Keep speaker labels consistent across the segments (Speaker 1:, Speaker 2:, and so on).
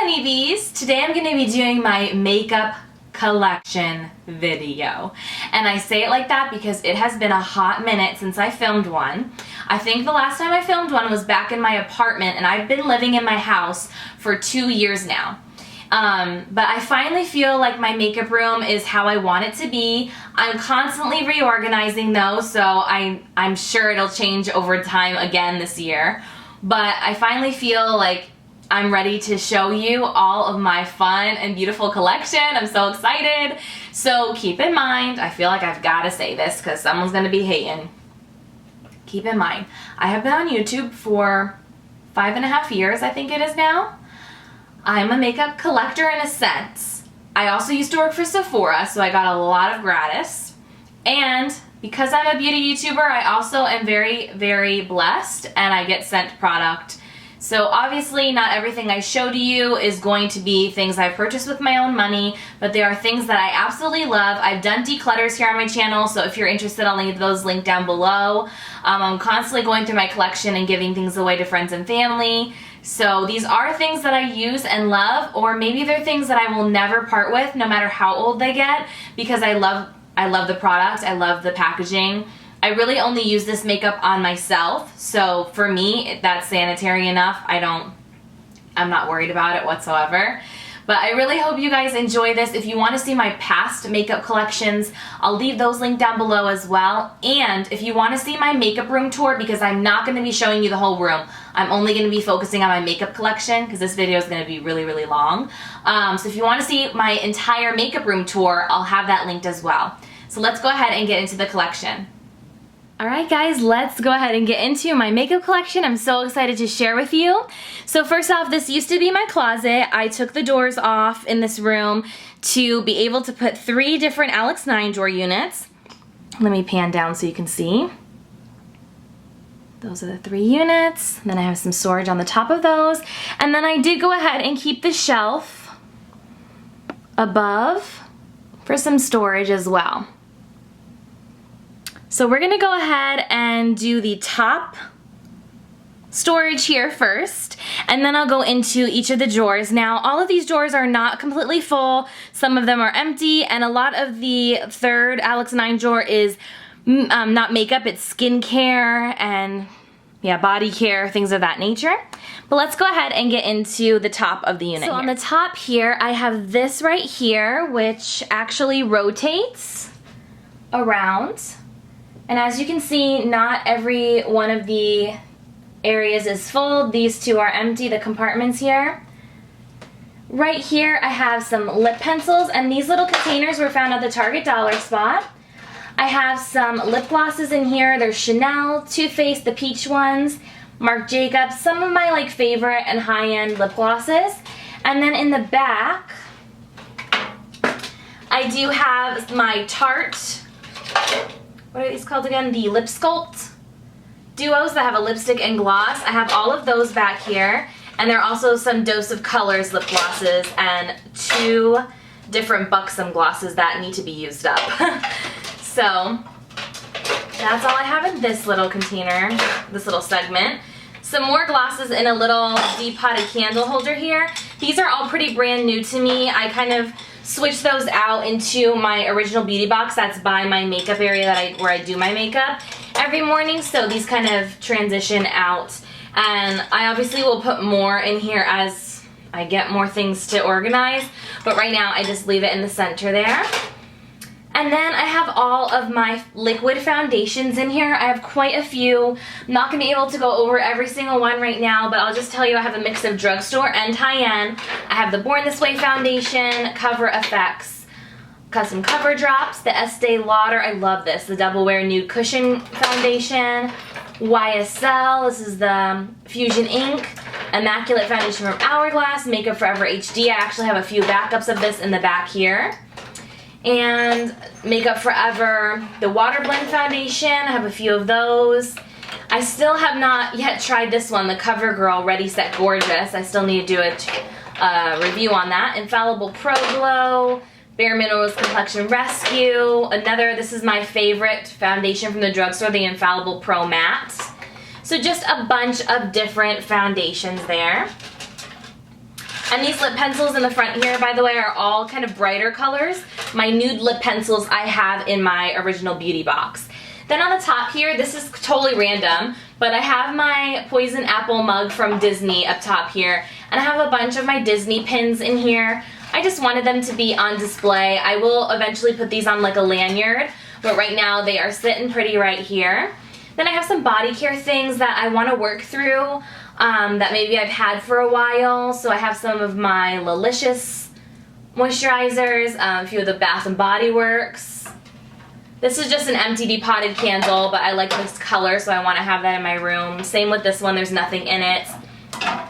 Speaker 1: Honeybees! Today I'm going to be doing my makeup collection video. And I say it like that because it has been a hot minute since I filmed one. I think the last time I filmed one was back in my apartment, and I've been living in my house for 2 years now. But I finally feel like my makeup room is how I want it to be. I'm constantly reorganizing though, so I'm sure it'll change over time again this year. But I finally feel like I'm ready to show you all of my fun and beautiful collection. I'm so excited. So keep in mind, I feel like I've got to say this because someone's going to be hating. Keep in mind, I have been on YouTube for 5.5 years, I think it is now. I'm a makeup collector in a sense. I also used to work for Sephora, so I got a lot of gratis. And because I'm a beauty YouTuber, I also am very, very blessed, and I get sent product. So obviously not everything I show to you is going to be things I've purchased with my own money, but there are things that I absolutely love. I've done declutters here on my channel, so if you're interested, I'll leave those linked down below. I'm constantly going through my collection and giving things away to friends and family. So these are things that I use and love, or maybe they're things that I will never part with no matter how old they get, because I love the product, I love the packaging. I really only use this makeup on myself, so for me, that's sanitary enough. I'm not worried about it whatsoever. But I really hope you guys enjoy this. If you want to see my past makeup collections, I'll leave those linked down below as well. And if you want to see my makeup room tour, because I'm not going to be showing you the whole room, I'm only going to be focusing on my makeup collection because this video is going to be really, really long. So if you want to see my entire makeup room tour, I'll have that linked as well. So let's go ahead and get into the collection. Alright guys, let's go ahead and get into my makeup collection. I'm so excited to share with you. So first off, this used to be my closet. I took the doors off in this room to be able to put 3 different Alex 9 drawer units. Let me pan down so you can see. Those are the 3 units. Then I have some storage on the top of those. And then I did go ahead and keep the shelf above for some storage as well. So we're going to go ahead and do the top storage here first, and then I'll go into each of the drawers. Now, all of these drawers are not completely full. Some of them are empty, and a lot of the third Alex 9 drawer is not makeup, it's skincare and body care, things of that nature. But let's go ahead and get into the top of the unit. So on the top here, I have this right here, which actually rotates around. And as you can see, not every one of the areas is full. These 2 are empty, the compartments here. Right here, I have some lip pencils, and these little containers were found at the Target dollar spot. I have some lip glosses in here. There's Chanel, Too Faced, the peach ones, Marc Jacobs, some of my favorite and high-end lip glosses. And then in the back, I do have my Tarte, what are these called again? The Lip Sculpt duos that have a lipstick and gloss. I have all of those back here. And there are also some Dose of Colors lip glosses and 2 different Buxom glosses that need to be used up. So that's all I have in this little container, this little segment. Some more glosses in a little deep potted candle holder here. These are all pretty brand new to me. I kind of switch those out into my original beauty box that's by my makeup area where I do my makeup every morning, so these kind of transition out. And I obviously will put more in here as I get more things to organize, but right now I just leave it in the center there. And then I have all of my liquid foundations in here. I have quite a few. I'm not going to be able to go over every single one right now, but I'll just tell you I have a mix of drugstore and high-end. I have the Born This Way foundation, Cover FX Custom Cover Drops, the Estee Lauder, I love this, the Double Wear Nude Cushion Foundation, YSL, this is the Fusion Ink, Immaculate Foundation from Hourglass, Makeup Forever HD. I actually have a few backups of this in the back here. And Makeup Forever, the Water Blend Foundation, I have a few of those. I still have not yet tried this one, the CoverGirl Ready Set Gorgeous. I still need to do a review on that. Infallible Pro Glow, Bare Minerals Complexion Rescue. This is my favorite foundation from the drugstore, the Infallible Pro Matte. So just a bunch of different foundations there. And these lip pencils in the front here, by the way, are all kind of brighter colors. My nude lip pencils I have in my original beauty box. Then on the top here, this is totally random, but I have my Poison Apple mug from Disney up top here, and I have a bunch of my Disney pins in here. I just wanted them to be on display. I will eventually put these on like a lanyard, but right now they are sitting pretty right here. Then I have some body care things that I want to work through that maybe I've had for a while. So I have some of my Lilicious moisturizers, a few of the Bath & Body Works. This is just an empty depotted candle, but I like this color, so I want to have that in my room. Same with this one, there's nothing in it.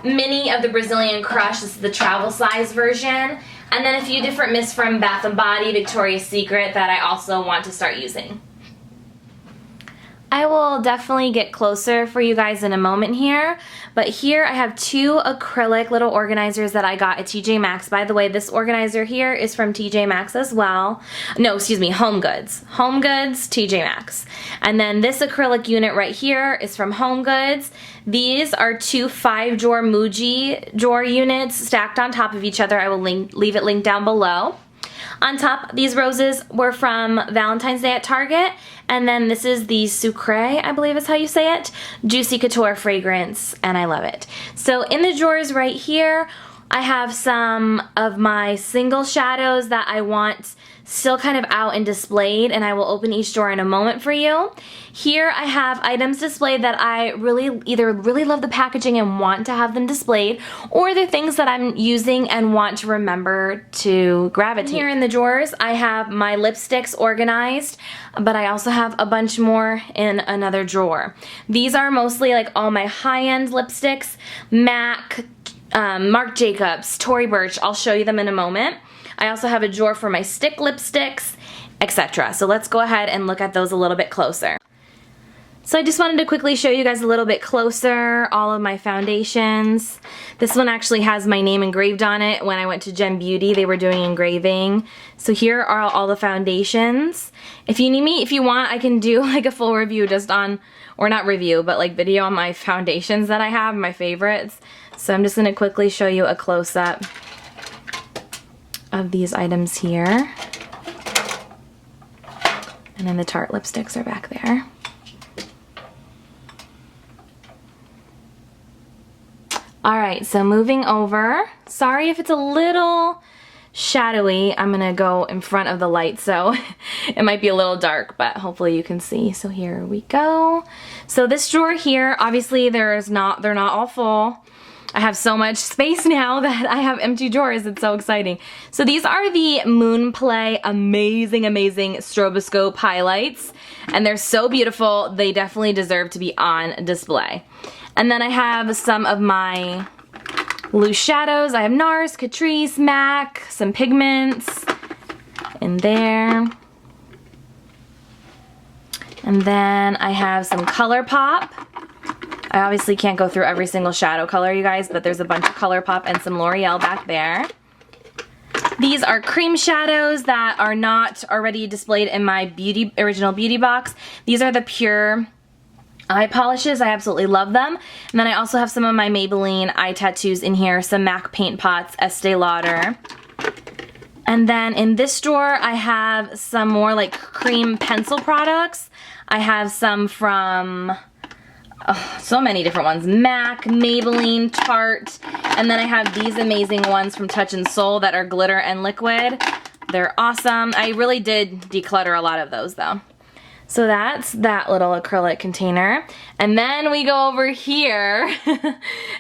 Speaker 1: Mini of the Brazilian Crush, this is the travel size version. And then a few different mists from Bath & Body, Victoria's Secret that I also want to start using. I will definitely get closer for you guys in a moment here, but here I have two acrylic little organizers that I got at TJ Maxx. By the way, this organizer here is from TJ Maxx as well. No, excuse me, Home Goods. Home Goods, TJ Maxx. And then this acrylic unit right here is from Home Goods. These are two 5-drawer Muji drawer units stacked on top of each other. I will leave it linked down below. On top, these roses were from Valentine's Day at Target, and then this is the Sucre, I believe is how you say it, Juicy Couture fragrance, and I love it. So in the drawers right here, I have some of my single shadows that I want still kind of out and displayed, and I will open each drawer in a moment for you. Here I have items displayed that I either really love the packaging and want to have them displayed, or they're things that I'm using and want to remember to gravitate. Here in the drawers I have my lipsticks organized, but I also have a bunch more in another drawer. These are mostly like all my high-end lipsticks, MAC, Marc Jacobs, Tory Burch. I'll show you them in a moment. I also have a drawer for my stick lipsticks, etc. So let's go ahead and look at those a little bit closer. So I just wanted to quickly show you guys a little bit closer all of my foundations. This one actually has my name engraved on it. When I went to Gem Beauty, they were doing engraving. So here are all the foundations. If you need me, if you want, I can do like a full review just on, or not review, but like video on my foundations that I have, my favorites. So I'm just going to quickly show you a close-up of these items here. And then the Tarte lipsticks are back there. Alright, so moving over. Sorry if it's a little shadowy. I'm gonna go in front of the light, so it might be a little dark, but hopefully you can see. So here we go. So this drawer here, obviously they're not all full. I have so much space now that I have empty drawers. It's so exciting. So these are the Moonplay amazing stroboscope highlights, and they're so beautiful. They definitely deserve to be on display. And then I have some of my loose shadows. I have NARS, Catrice, MAC, some pigments in there. And then I have some ColourPop. I obviously can't go through every single shadow color, you guys, but there's a bunch of ColourPop and some L'Oreal back there. These are cream shadows that are not already displayed in my original beauty box. These are the Pure eye polishes. I absolutely love them. And then I also have some of my Maybelline eye tattoos in here, some MAC paint pots, Estee Lauder. And then in this drawer, I have some more like cream pencil products. I have some from so many different ones. MAC, Maybelline, Tarte, and then I have these amazing ones from Touch in Sol that are glitter and liquid. They're awesome. I really did declutter a lot of those though. So that's that little acrylic container. And then we go over here,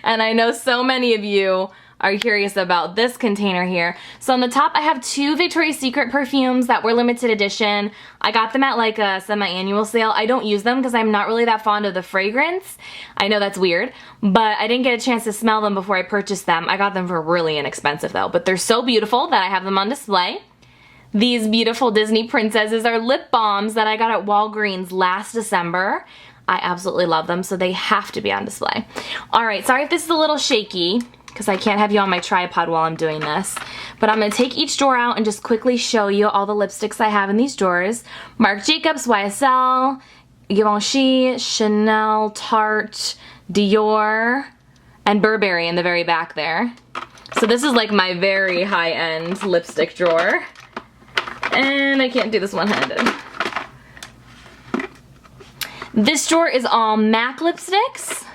Speaker 1: and I know so many of you are curious about this container here. So on the top I have two Victoria's Secret perfumes that were limited edition. I got them at like a semi-annual sale. I don't use them because I'm not really that fond of the fragrance. I know that's weird, but I didn't get a chance to smell them before I purchased them. I got them for really inexpensive though, but they're so beautiful that I have them on display. These beautiful Disney princesses are lip balms that I got at Walgreens last December. I absolutely love them, so they have to be on display. Alright, sorry if this is a little shaky, because I can't have you on my tripod while I'm doing this. But I'm going to take each drawer out and just quickly show you all the lipsticks I have in these drawers. Marc Jacobs, YSL, Givenchy, Chanel, Tarte, Dior, and Burberry in the very back there. So this is like my very high-end lipstick drawer. And I can't do this one-handed. This drawer is all MAC lipsticks.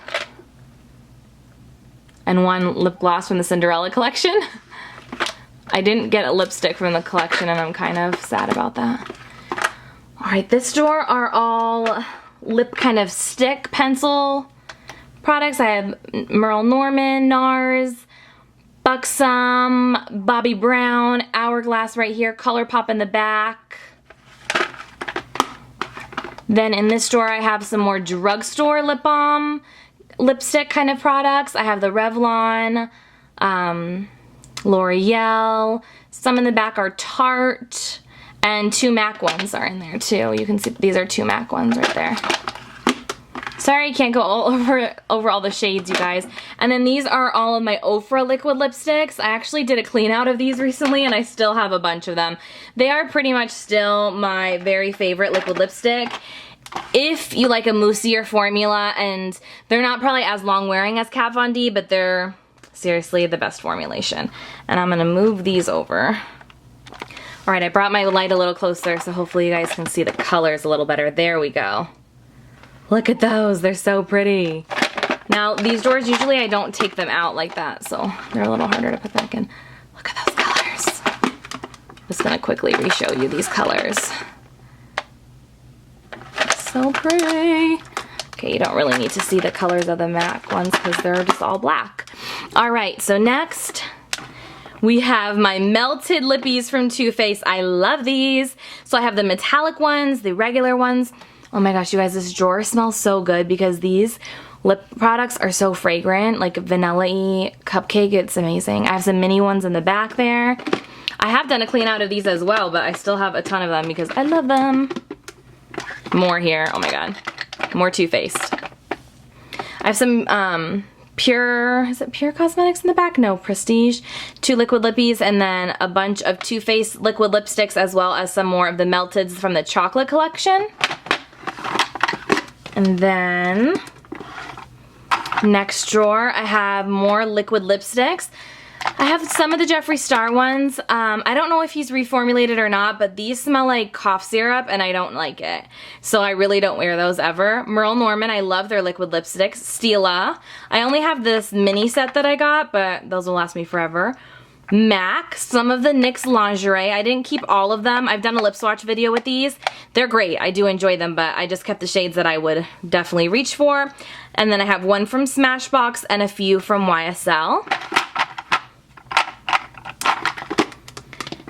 Speaker 1: And one lip gloss from the Cinderella collection. I didn't get a lipstick from the collection and I'm kind of sad about that. Alright, this drawer are all lip kind of stick pencil products. I have Merle Norman, NARS, Buxom, Bobbi Brown, Hourglass right here, ColourPop in the back. Then in this drawer I have some more Drugstore lip balm, lipstick kind of products. I have the Revlon, L'Oreal, some in the back are Tarte, and 2 MAC ones are in there too. You can see these are 2 MAC ones right there. Sorry I can't go all over all the shades, you guys. And then these are all of my Ofra liquid lipsticks. I actually did a clean out of these recently and I still have a bunch of them. They are pretty much still my very favorite liquid lipstick. If you like a moussier formula, and they're not probably as long wearing as Kat Von D, but they're seriously the best formulation. And I'm gonna move these over. Alright, I brought my light a little closer so hopefully you guys can see the colors a little better. There we go. Look at those, they're so pretty. Now, these drawers, usually I don't take them out like that, so they're a little harder to put back in. Look at those colors. I'm just gonna quickly re-show you these colors. So pretty. Okay, you don't really need to see the colors of the MAC ones because they're just all black. Alright, so next we have my melted lippies from Too Faced. I love these. So I have the metallic ones, the regular ones. Oh my gosh, you guys, this drawer smells so good because these lip products are so fragrant, like vanilla-y cupcake. It's amazing. I have some mini ones in the back there. I have done a clean out of these as well, but I still have a ton of them because I love them. More here. Oh my god. More Too Faced. I have some Pure, is it Pure Cosmetics in the back? No, Prestige. 2 liquid lippies and then a bunch of Too Faced liquid lipsticks as well as some more of the melteds from the chocolate collection. And then next drawer I have more liquid lipsticks. I have some of the Jeffree Star ones. I don't know if he's reformulated or not, but these smell like cough syrup and I don't like it. So I really don't wear those ever. Merle Norman, I love their liquid lipsticks. Stila. I only have this mini set that I got, but those will last me forever. MAC, some of the NYX lingerie. I didn't keep all of them. I've done a lip swatch video with these. They're great. I do enjoy them, but I just kept the shades that I would definitely reach for. And then I have one from Smashbox and a few from YSL.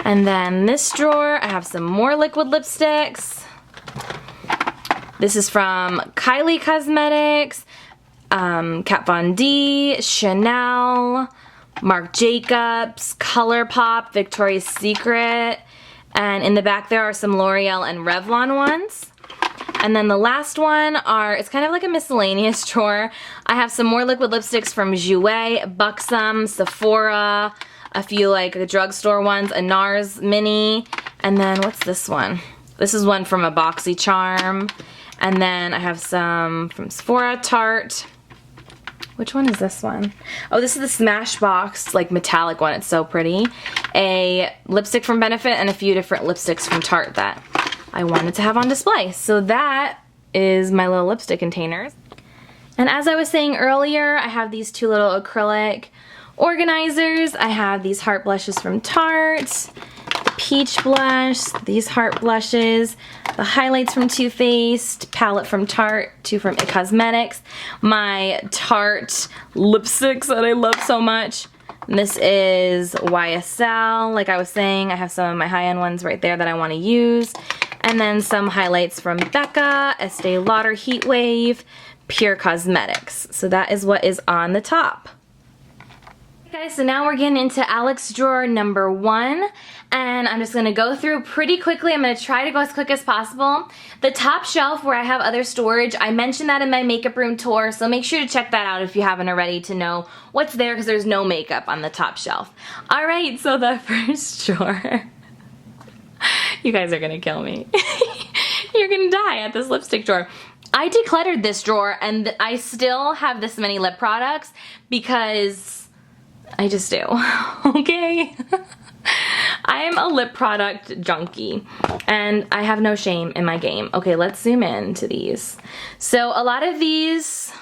Speaker 1: And then this drawer, I have some more liquid lipsticks. This is from Kylie Cosmetics, Kat Von D, Chanel, Marc Jacobs, ColourPop, Victoria's Secret, and in the back there are some L'Oreal and Revlon ones. And then the last one it's kind of like a miscellaneous drawer. I have some more liquid lipsticks from Jouer, Buxom, Sephora, a few like the drugstore ones, a NARS mini, and then what's this one? This is one from a BoxyCharm, and then I have some from Sephora, Tarte. Which one is this one? Oh, this is the Smashbox, like metallic one. It's so pretty. A lipstick from Benefit and a few different lipsticks from Tarte that I wanted to have on display. So that is my little lipstick containers. And as I was saying earlier, I have these 2 little acrylic organizers. I have these heart blushes from Tarte, peach blush, these heart blushes, the highlights from Too Faced, palette from Tarte, 2 from IT Cosmetics, my Tarte lipsticks that I love so much. And this is YSL. Like I was saying, I have some of my high-end ones right there that I want to use. And then some highlights from Becca, Estee Lauder Heatwave, Pure Cosmetics. So that is what is on the top. Okay, so now we're getting into Alex drawer number 1, and I'm just going to go through pretty quickly. I'm going to try to go as quick as possible. The top shelf where I have other storage, I mentioned that in my makeup room tour, so make sure to check that out if you haven't already to know what's there because there's no makeup on the top shelf. Alright, so the first drawer. You guys are going to kill me. You're going to die at this lipstick drawer. I decluttered this drawer and I still have this many lip products because I just do. Okay? I'm a lip product junkie, and I have no shame in my game. Okay, let's zoom in to these. So a lot of these,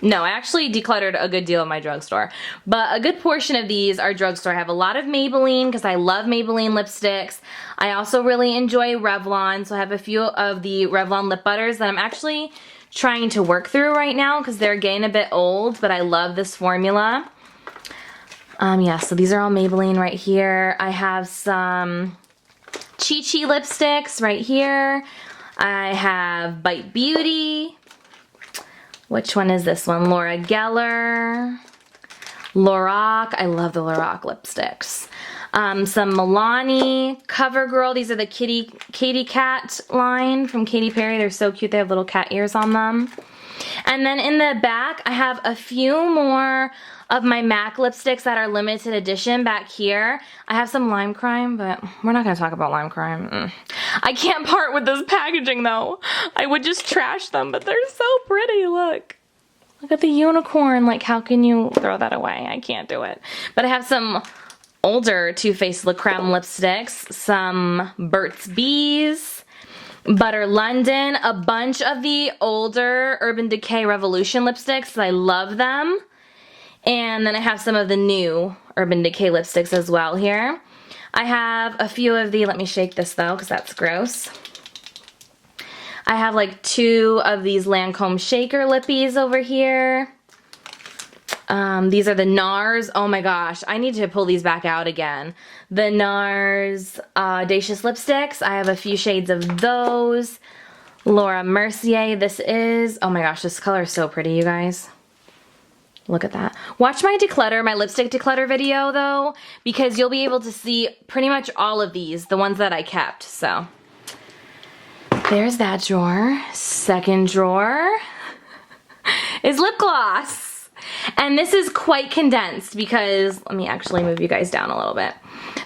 Speaker 1: no, I actually decluttered a good deal of my drugstore, but a good portion of these are drugstore. I have a lot of Maybelline because I love Maybelline lipsticks. I also really enjoy Revlon, so I have a few of the Revlon lip butters that I'm actually trying to work through right now because they're getting a bit old, but I love this formula. Yeah, so these are all Maybelline right here. I have some Chi Chi lipsticks right here. I have Bite Beauty. Which one is this one? Laura Geller. Lorac. I love the Lorac lipsticks. Some Milani. CoverGirl. These are the Katy Cat line from Katy Perry. They're so cute. They have little cat ears on them. And then in the back, I have a few more of my MAC lipsticks that are limited edition back here. I have some Lime Crime, but we're not gonna talk about Lime Crime. I can't part with this packaging though. I would just trash them, but they're so pretty, look. Look at the unicorn, like how can you throw that away? I can't do it. But I have some older Too Faced La Creme lipsticks, some Burt's Bees, Butter London, a bunch of the older Urban Decay Revolution lipsticks. I love them. And then I have some of the new Urban Decay lipsticks as well here. I have a few of the, let me shake this though, because that's gross. I have like 2 of these Lancome Shaker lippies over here. These are the NARS. Oh my gosh, I need to pull these back out again. The NARS Audacious lipsticks. I have a few shades of those. Laura Mercier, this is, oh my gosh, this color is so pretty, you guys. Look at that. Watch my declutter, my lipstick declutter video though, because you'll be able to see pretty much all of these, the ones that I kept, so. There's that drawer. Second drawer is lip gloss. And this is quite condensed because, let me actually move you guys down a little bit.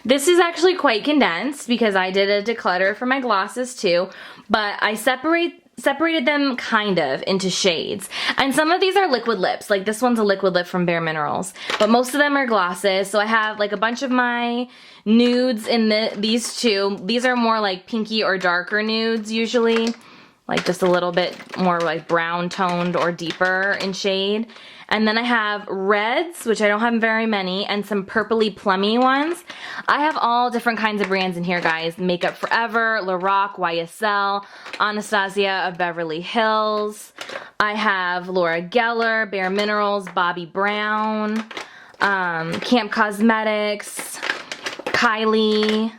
Speaker 1: This is actually quite condensed because I did a declutter for my glosses too, but I separated them kind of into shades. And some of these are liquid lips, like this one's a liquid lip from Bare Minerals, but most of them are glosses. So I have like a bunch of my nudes in these two. These are more like pinky or darker nudes usually, like just a little bit more like brown toned or deeper in shade. And then I have reds, which I don't have very many, and some purpley plummy ones. I have all different kinds of brands in here, guys. Makeup Forever, Lorac, YSL, Anastasia of Beverly Hills. I have Laura Geller, Bare Minerals, Bobbi Brown, Camp Cosmetics, Kylie,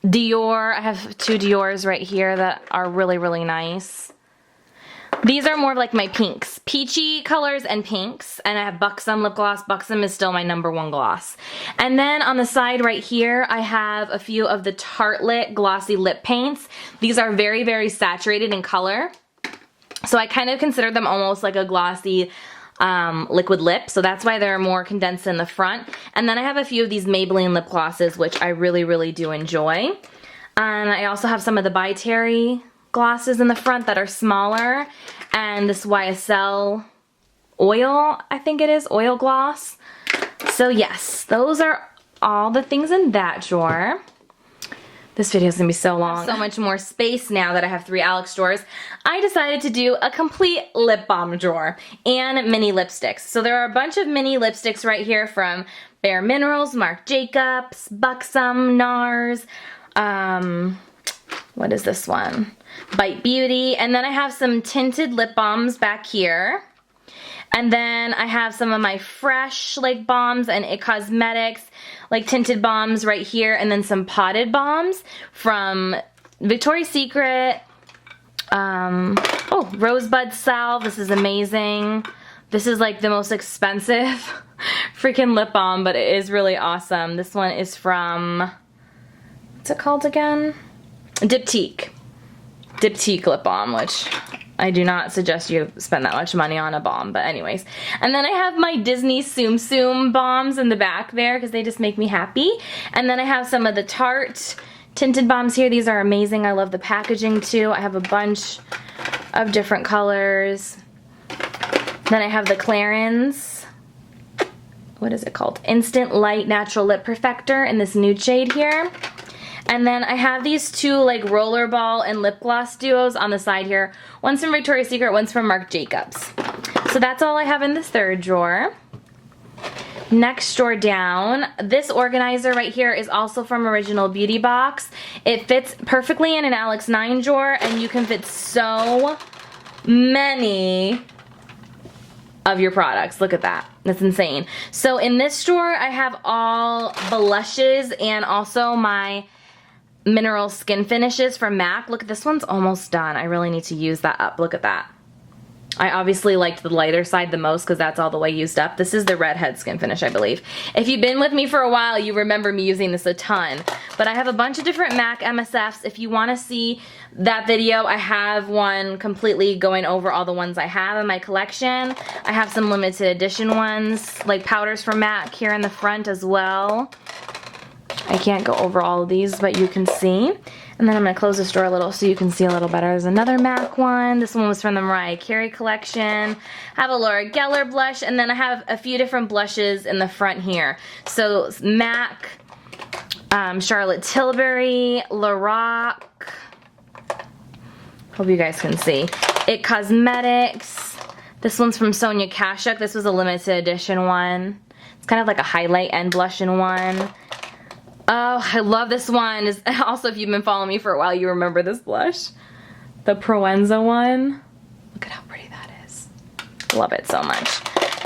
Speaker 1: Dior. I have 2 Diors right here that are really, really nice. These are more like my pinks. Peachy colors and pinks. And I have Buxom lip gloss. Buxom is still my #1 gloss. And then on the side right here, I have a few of the Tartelette glossy lip paints. These are very, very saturated in color. So I kind of consider them almost like a glossy liquid lip. So that's why they're more condensed in the front. And then I have a few of these Maybelline lip glosses, which I really, really do enjoy. And I also have some of the By Terry glosses in the front that are smaller, and this YSL oil, I think it is, oil gloss. So yes, those are all the things in that drawer. This video is gonna be so long. So much more space now that I have 3 Alex drawers. I decided to do a complete lip balm drawer and mini lipsticks. So there are a bunch of mini lipsticks right here from Bare Minerals, Marc Jacobs, Buxom, NARS, what is this one? Bite Beauty. And then I have some tinted lip balms back here. And then I have some of my fresh like balms and It Cosmetics like tinted balms right here. And then some potted balms from Victoria's Secret. Oh, Rosebud Salve. This is amazing. This is like the most expensive freaking lip balm, but it is really awesome. This one is from, what's it called again? Diptyque. Diptyque lip balm, which I do not suggest you spend that much money on a balm, but anyways. And then I have my Disney Tsum Tsum balms in the back there because they just make me happy. And then I have some of the Tarte tinted balms here. These are amazing. I love the packaging too. I have a bunch of different colors. Then I have the Clarins what is it called? Instant Light Natural Lip Perfector in this nude shade here. And then I have these two like rollerball and lip gloss duos on the side here. One's from Victoria's Secret, one's from Marc Jacobs. So that's all I have in this third drawer. Next drawer down, this organizer right here is also from Original Beauty Box. It fits perfectly in an Alex 9 drawer, and you can fit so many of your products. Look at that. That's insane. So in this drawer, I have all blushes and also my mineral skin finishes from MAC. Look, this one's almost done. I really need to use that up. Look at that. I obviously liked the lighter side the most because that's all the way used up. This is the redhead skin finish, I believe. If you've been with me for a while, you remember me using this a ton. But I have a bunch of different MAC MSFs. If you want to see that video, I have one completely going over all the ones I have in my collection. I have some limited edition ones, like powders from MAC here in the front as well. I can't go over all of these, but you can see. And then I'm going to close this drawer a little so you can see a little better. There's another MAC one. This one was from the Mariah Carey collection. I have a Laura Geller blush, and then I have a few different blushes in the front here. So MAC, Charlotte Tilbury, Lorac. Hope you guys can see. It Cosmetics. This one's from Sonia Kashuk. This was a limited edition one. It's kind of like a highlight and blush in one. Oh, I love this one. Also, if you've been following me for a while, you remember this blush. The Proenza one. Look at how pretty that is. Love it so much.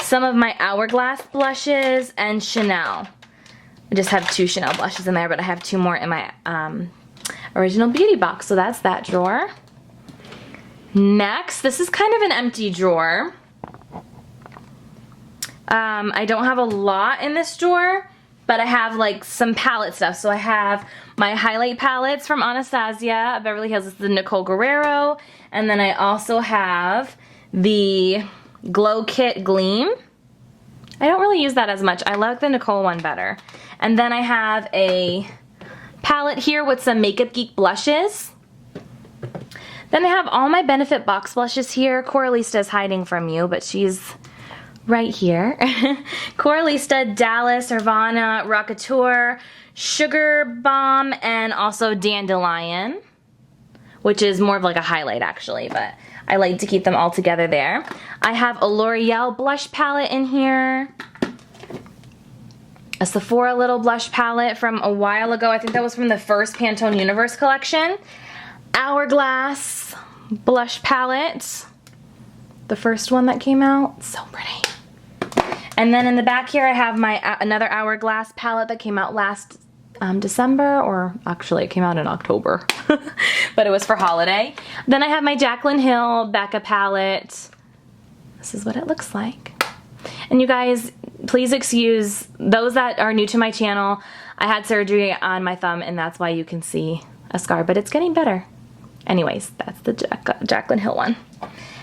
Speaker 1: Some of my Hourglass blushes and Chanel. I just have 2 Chanel blushes in there, but I have 2 more in my Original Beauty Box. So that's that drawer. Next, this is kind of an empty drawer. I don't have a lot in this drawer, but I have like some palette stuff. So I have my highlight palettes from Anastasia, Beverly Hills. This is the Nicole Guerrero. And then I also have the Glow Kit Gleam. I don't really use that as much. I like the Nicole one better. And then I have a palette here with some Makeup Geek blushes. Then I have all my Benefit box blushes here. Coralista is hiding from you, but she's right here. Coralista, Dallas, Nirvana, Rockateur, Sugar Bomb, and also Dandelion, which is more of like a highlight actually, but I like to keep them all together there. I have a L'Oreal blush palette in here. A Sephora little blush palette from a while ago. I think that was from the first Pantone Universe collection. Hourglass blush palette. The first one that came out. So pretty. And then in the back here I have my another Hourglass palette that came out last December, or actually it came out in October, but it was for holiday. Then I have my Jaclyn Hill Becca palette. This is what it looks like. And you guys, please excuse those that are new to my channel. I had surgery on my thumb and that's why you can see a scar, but it's getting better. Anyways, that's the Jaclyn Hill one.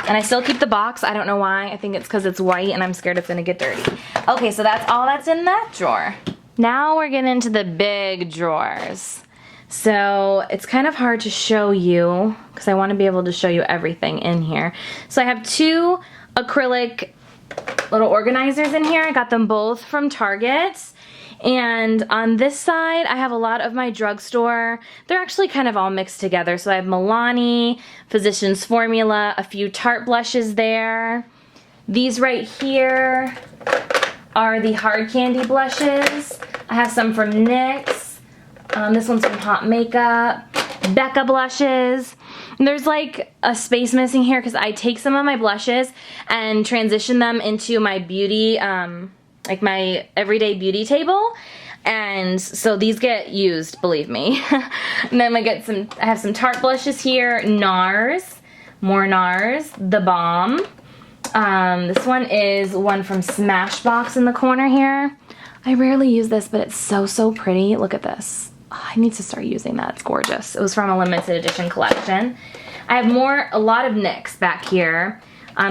Speaker 1: And I still keep the box. I don't know why. I think it's because it's white and I'm scared it's going to get dirty. Okay, so that's all that's in that drawer. Now we're getting into the big drawers. So it's kind of hard to show you because I want to be able to show you everything in here. So I have 2 acrylic little organizers in here. I got them both from Target. And on this side, I have a lot of my drugstore. They're actually kind of all mixed together. So I have Milani, Physicians Formula, a few Tarte blushes there. These right here are the hard candy blushes. I have some from NYX. This one's from Hot Makeup. Becca blushes. And there's like a space missing here because I take some of my blushes and transition them into my beauty, like my everyday beauty table, and so these get used, believe me. And then I have some Tarte blushes here, NARS, more NARS, The Bomb. This one is one from Smashbox in the corner here. I rarely use this, but it's so pretty. Look at this. Oh, I need to start using that. It's gorgeous. It was from a limited edition collection. I have a lot of NYX back here.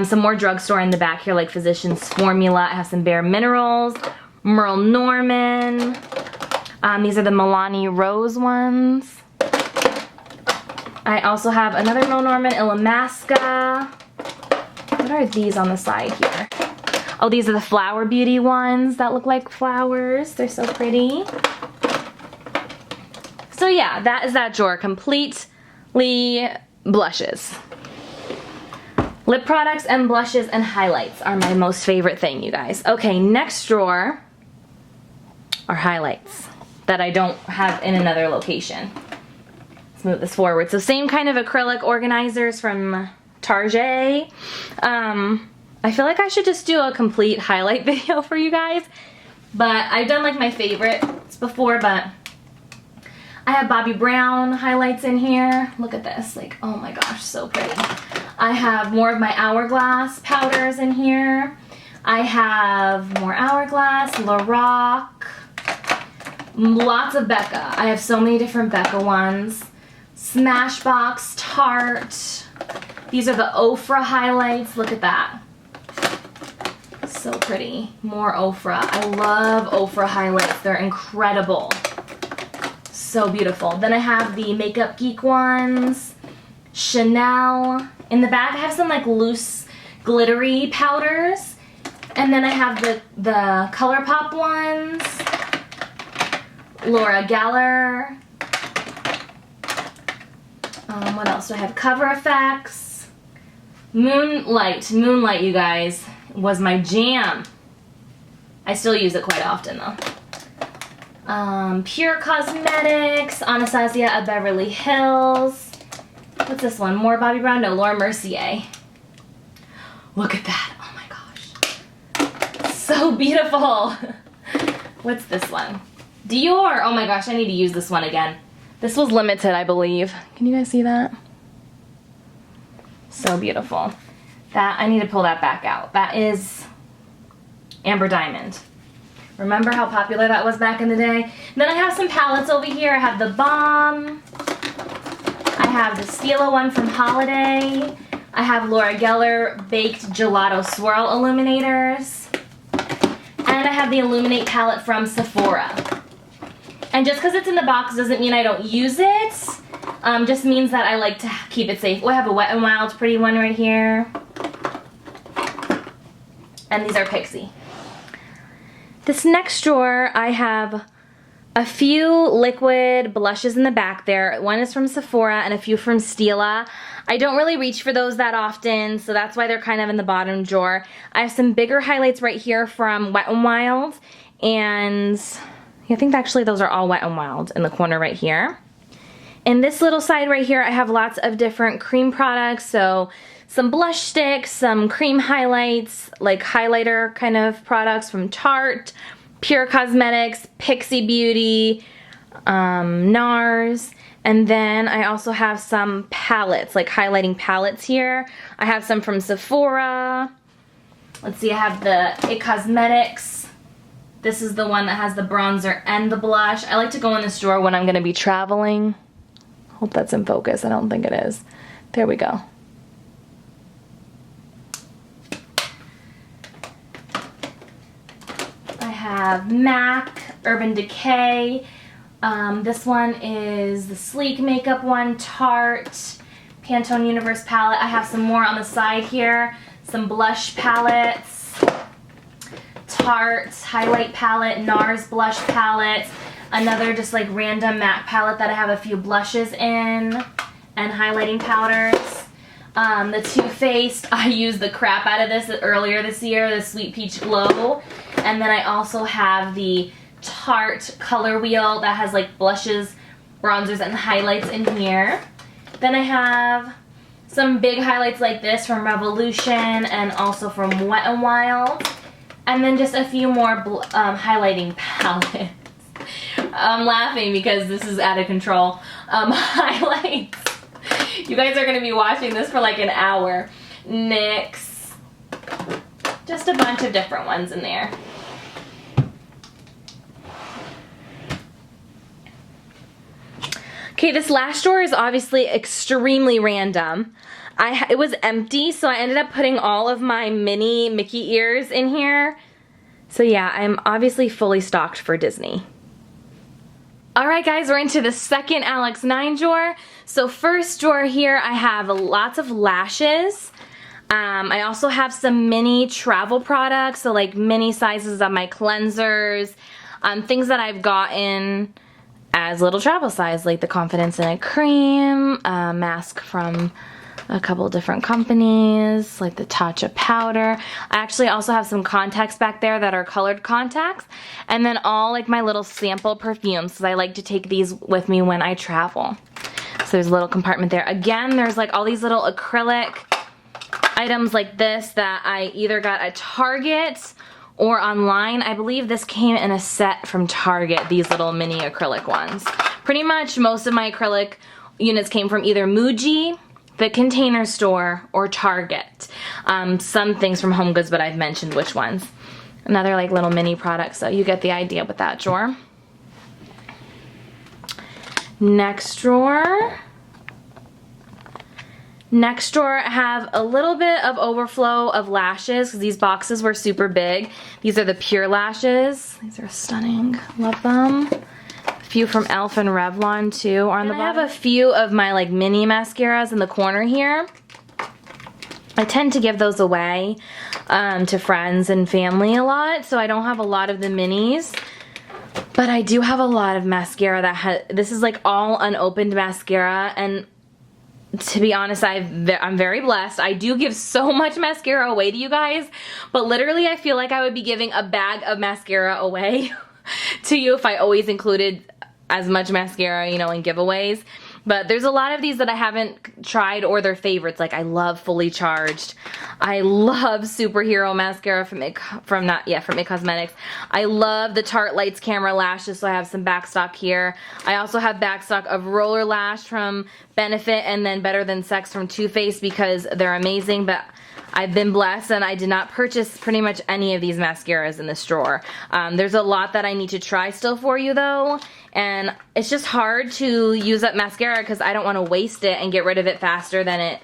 Speaker 1: Some more drugstore in the back here, like Physicians Formula. I have some Bare Minerals, Merle Norman. These are the Milani Rose ones. I also have another Merle Norman, Illamasqua. What are these on the side here? Oh, these are the Flower Beauty ones that look like flowers. They're so pretty. So yeah, that is that drawer. Completely blushes. Lip products and blushes and highlights are my most favorite thing, you guys. Okay, next drawer are highlights that I don't have in another location. Let's move this forward. So same kind of acrylic organizers from Target. I feel like I should just do a complete highlight video for you guys, but I've done like my favorites before, but I have Bobbi Brown highlights in here. Look at this, like, oh my gosh, so pretty. I have more of my Hourglass powders in here. I have more Hourglass, Lorac, lots of Becca. I have so many different Becca ones. Smashbox, Tarte. These are the Ofra highlights. Look at that. So pretty. More Ofra. I love Ofra highlights. They're incredible. So beautiful. Then I have the Makeup Geek ones. Chanel. In the back I have some like loose glittery powders. And then I have the ColourPop ones. Laura Geller. What else do I have? Cover Effects. Moonlight. Moonlight, you guys, was my jam. I still use it quite often though. Pure Cosmetics. Anastasia of Beverly Hills. What's this one? More Bobbi Brown? No, Laura Mercier. Look at that. Oh my gosh. So beautiful. What's this one? Dior. Oh my gosh, I need to use this one again. This was limited, I believe. Can you guys see that? So beautiful. That, I need to pull that back out. That is Amber Diamond. Remember how popular that was back in the day? Then I have some palettes over here. I have the Balm. I have the Stila one from Holiday. I have Laura Geller Baked Gelato Swirl Illuminators. And I have the Illuminate palette from Sephora. And just because it's in the box doesn't mean I don't use it. Just means that I like to keep it safe. Oh, I have a Wet n Wild pretty one right here. And these are Pixie. This next drawer, I have a few liquid blushes in the back there. One is from Sephora and a few from Stila. I don't really reach for those that often, so that's why they're kind of in the bottom drawer. I have some bigger highlights right here from Wet n Wild, and I think actually those are all Wet n Wild in the corner right here. In this little side right here, I have lots of different cream products, so some blush sticks, some cream highlights, like highlighter kind of products from Tarte, Pure Cosmetics, Pixie Beauty, NARS, and then I also have some palettes, like highlighting palettes here. I have some from Sephora. Let's see, I have the It Cosmetics. This is the one that has the bronzer and the blush. I like to go in this drawer when I'm going to be traveling. Hope that's in focus. I don't think it is. There we go. I have MAC, Urban Decay. This one is the Sleek Makeup one, Tarte, Pantone Universe palette. I have some more on the side here. Some blush palettes. Tarte highlight palette, NARS blush palette, another just like random MAC palette that I have a few blushes in, and highlighting powders. The Too Faced, I used the crap out of this earlier this year, the Sweet Peach Glow. And then I also have the Tarte Color Wheel that has like blushes, bronzers, and highlights in here. Then I have some big highlights like this from Revolution and also from Wet n Wild. And then just a few more highlighting palettes. I'm laughing because this is out of control. Highlights. You guys are going to be watching this for like an hour. NYX. Just a bunch of different ones in there. Okay, this last drawer is obviously extremely random. It was empty, so I ended up putting all of my mini Mickey ears in here. So yeah, I'm obviously fully stocked for Disney. Alright guys, we're into the second Alex 9 drawer. So first drawer here, I have lots of lashes. I also have some mini travel products, so like mini sizes of my cleansers, things that I've gotten as little travel size, like the Confidence in a Cream, mask from a couple different companies, like the Tatcha powder. I actually also have some contacts back there that are colored contacts, and then all like my little sample perfumes, because I like to take these with me when I travel. So there's a little compartment there. Again, there's like all these little acrylic items like this that I either got at Target or online. I believe this came in a set from Target, these little mini acrylic ones. Pretty much most of my acrylic units came from either Muji, the Container Store, or Target. Some things from Home Goods, but I've mentioned which ones. Another like little mini product, so you get the idea with that drawer. Next drawer. Next drawer, I have a little bit of overflow of lashes because these boxes were super big. These are the Pure lashes. These are stunning. Love them. A few from e.l.f. and Revlon too are on the bottom. I have a few of my like mini mascaras in the corner here. I tend to give those away to friends and family a lot, so I don't have a lot of the minis. But I do have a lot of mascara that has, this is like all unopened mascara, and to be honest, I'm very blessed. I do give so much mascara away to you guys, but literally I feel like I would be giving a bag of mascara away to you if I always included as much mascara, you know, in giveaways. But there's a lot of these that I haven't tried or they're favorites. Like I love Fully Charged. I love Superhero mascara from MISC Cosmetics. I love the Tarte Lights Camera lashes, so I have some backstock here. I also have backstock of Roller Lash from Benefit and then Better Than Sex from Too Faced because they're amazing, but I've been blessed and I did not purchase pretty much any of these mascaras in this drawer. There's a lot that I need to try still for you though, and it's just hard to use up mascara because I don't want to waste it and get rid of it faster than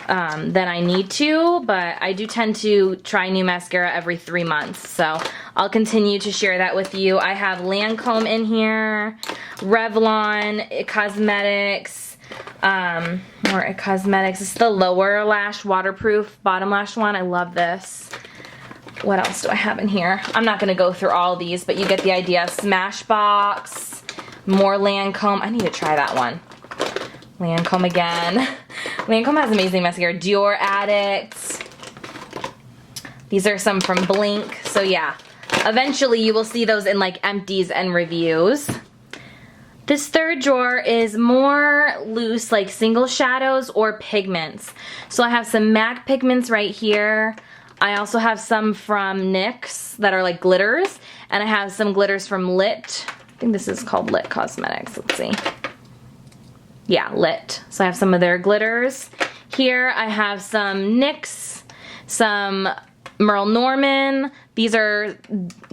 Speaker 1: I need to, but I do tend to try new mascara every 3 months, so I'll continue to share that with you. I have Lancome in here, Revlon, Cosmetics, more Cosmetics. This is the lower lash waterproof bottom lash one. I love this. What else do I have in here? I'm not going to go through all these, but you get the idea. Smashbox, more Lancome. I need to try that one. Lancome again. Lancome has amazing mascara. Dior Addict. These are some from Blink. So yeah, eventually you will see those in like empties and reviews. This third drawer is more loose, like single shadows or pigments. So I have some MAC pigments right here. I also have some from NYX that are like glitters, and I have some glitters from Lit. I think this is called Lit Cosmetics. Let's see. Yeah, Lit. So I have some of their glitters. Here I have some NYX, some Merle Norman. These are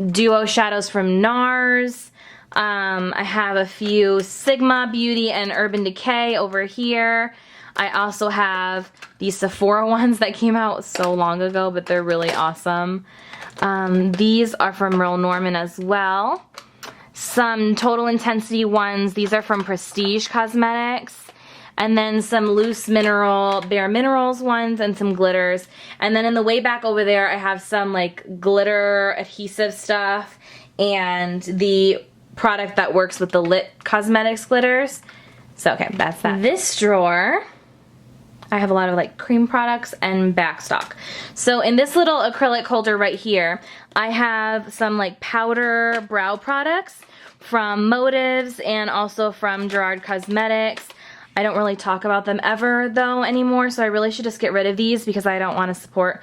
Speaker 1: duo shadows from NARS. I have a few Sigma Beauty and Urban Decay over here. I also have these Sephora ones that came out so long ago, but they're really awesome. These are from Merle Norman as well. Some Total Intensity ones. These are from Prestige Cosmetics. And then some loose mineral, Bare Minerals ones and some glitters. And then in the way back over there, I have some like glitter adhesive stuff and the product that works with the Lit Cosmetics glitters. So okay, that's that. This drawer, I have a lot of like cream products and backstock. So in this little acrylic holder right here, I have some like powder brow products from Motives and also from Gerard Cosmetics. I don't really talk about them ever though anymore, so I really should just get rid of these because I don't want to support.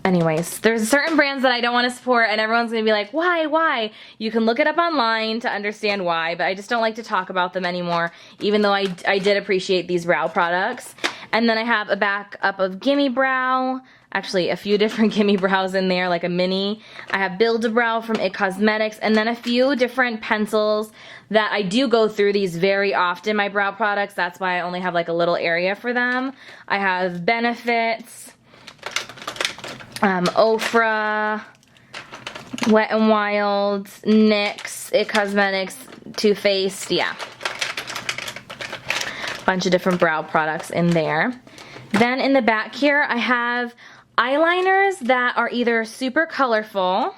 Speaker 1: Anyways, there's certain brands that I don't want to support and everyone's going to be like, why? You can look it up online to understand why, but I just don't like to talk about them anymore, even though I did appreciate these brow products. And then I have a backup of Gimme Brow, actually a few different Gimme Brows in there, like a mini. I have Build-A-Brow from IT Cosmetics, and then a few different pencils that I do go through these very often, my brow products. That's why I only have like a little area for them. I have Benefits, Ofra, Wet n Wild, NYX, IT Cosmetics, Too Faced, yeah. Bunch of different brow products in there. Then in the back here, I have eyeliners that are either super colorful,